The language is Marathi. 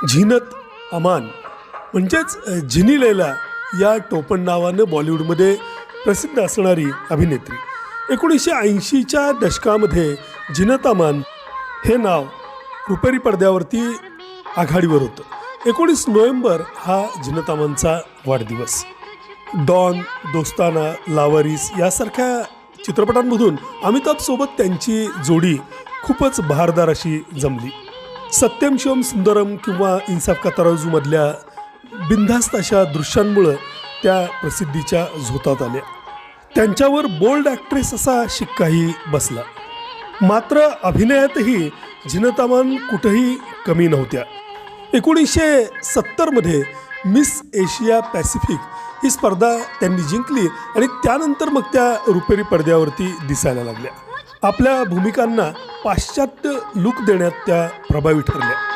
झीनत अमान म्हणजेच झिनी लैला या टोपण नावानं बॉलिवूडमध्ये प्रसिद्ध असणारी अभिनेत्री. 1980च्या दशकामध्ये झीनत अमान हे नाव रुपेरी पडद्यावरती आघाडीवर होतं. 19 नोव्हेंबर हा झीनत अमानचा वाढदिवस. डॉन, दोस्ताना, लावारिस यासारख्या चित्रपटांमधून अमिताभसोबत त्यांची जोडी खूपच बहारदार अशी जमली. सत्यम शिवम सुंदरम किंवा इन्साफ का तराजूमधल्या बिनधास्त अशा दृश्यांमुळं त्या प्रसिद्धीच्या झोतात आल्या. त्यांच्यावर बोल्ड ॲक्ट्रेस असा शिक्काही बसला. मात्र अभिनयातही झीनत अमान कुठंही कमी नव्हत्या. 1970मध्ये मिस एशिया पॅसिफिक ही स्पर्धा त्यांनी जिंकली आणि त्यानंतर मग त्या रुपेरी पडद्यावरती दिसायला लागल्या. आपल्या भूमिकांना पाश्चात्य लूक देण्यात त्या प्रभावी ठरल्या.